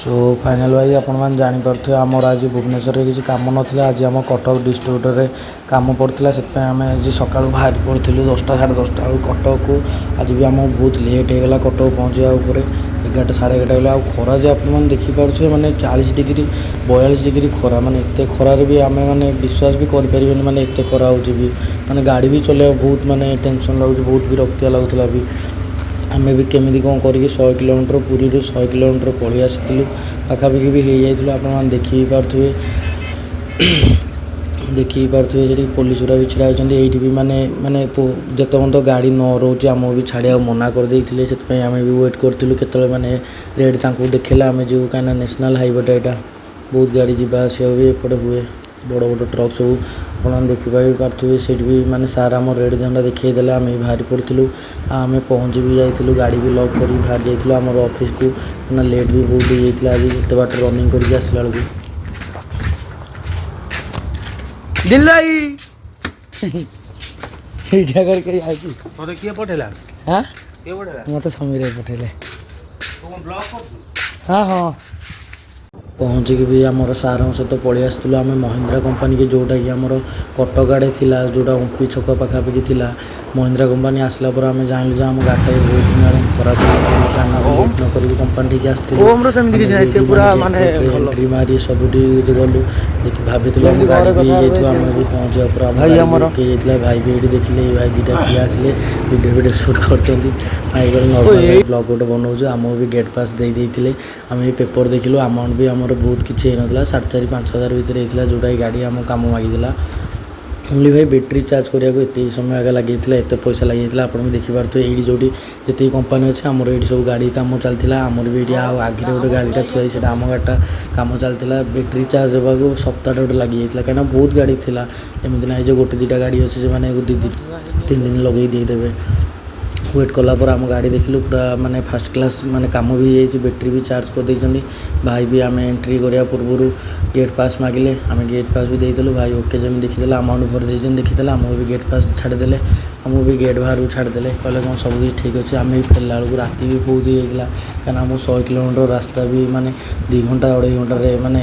सो final wise आपण मैंने जापे आमर आज भुवनेश्वर में किसी कम ना आज आम कटक डिस्ट्रिब्यूटर में कम पड़ता से आम आज सका बाहर पड़ू 10टा साढ़े 10टा बेलू कटक को आज भी आम बहुत लेट होगा कटक पहुँचा 11टा साढ़े 11टा गला खरा जे आपने देखिपे मैंने 40 डिग्री 42 डिग्री खरा माने एत खरार भी आम मैंने विश्वास भी करें माने एत खरा हो माने गाड़ी भी चलने बहुत माने टेंशन लगुच बहुत विरक्तिया लगुला भी आम भी केमी कौन कर 100 किलोमीटर पुरी 100 किलोमीटर पलि आसलु पाखापाखि भी हो जाइए आप देखी पारे जी पुलिस गुरा भी छिड़ा होती ये भी माने माने जिते पर्यटन गाड़ी न रोचे आम भी छाड़ा मना कर देते से आम भी वेट करूँ के माने रेड देखला आम जो कहीं नेशनल हाईवेटा यहाँ बहुत गाड़ी जावा आसा भी एपटे हुए बड़ बड़ ट्रक सब आप देखिए पारे से भी माने सार आम रेड झंडा देखईदे आम बाहरी पड़ू आम पहुँच भी जाइलु गाड़ी भी लॉक कर बाहर जाइलु आम ऑफिस को ना लेट भी बहुत हो जाता आज एत बाट रनिंग करके आसला बेलू दिल भाई किए पठेला हाँ मत समीर पठेले हाँ हाँ पहुँचिक भी आमर सार सहित पलि आसलु आम महिंद्रा कंपनी के जोटा कि आमर कटक आड़े थी जोटा उम्पी छक पाखापाखि थी महिंद्रा कंपनी आसला पर आम जानलु जे आम गाड़ी बहुत दिन आगे खराब न करके कंपनी ठीक एंट्री मारी सब गलु देखिए भाभी गाड़ी भी आम भी पहुँचा पर भाई भी ये देखिले भाई दुटा किए आसिले वीडियो सुट कर भाई नॉर्मल ब्लॉग गोटे बनाऊँ आम भी गेट पास देते आम ये पेपर देखिलु अमाउंट भी आमर बहुत किसी होना 4,500 5,000 भितर होता जोटा गाड़ी आम कम मागिदेला ओनली भाई बैटेरी चार्ज करने को एत समय आगे लगे एत पैसा लगे आप देखिपे ये जो जिते कंपनी अच्छे आमर ये सब गाड़ी कम चलता आमर भी ये आगे गोटे गाड़ीटा थुआई से आम गाड़ीटा कम चलता बैटेरी चार्ज होगा सप्ताह गोटे लगी जाता कहीं बहुत गाड़ी थी एमती ना जो गोटे 2टा गाड़ी अच्छे से मैंने 2-3 दिन लगे देदेवे वेट कलापर आम गाड़ी देखिलु पूरा माने फर्स्ट क्लास माने काम भी हो बैटेरी भी चार्ज कर देइछन्ती भाई भी आम एंट्री करिया पूर्व गेट पास मागिले आम गेट पास भी देदेलु भाई ओके जमी देखीदे अमाउंट भर देछन देखीदे आम भी गेट पास छाड़देले आम भी गेट बाहर छाड़देले कहले कौन सब कुछ ठीक अच्छे आम भी फेरला बेलू राति भी बहुत हो जाता कहीं आम 100 किलोमीटर रास्ता भी माने 2 घंटा 2.5 घंटे माने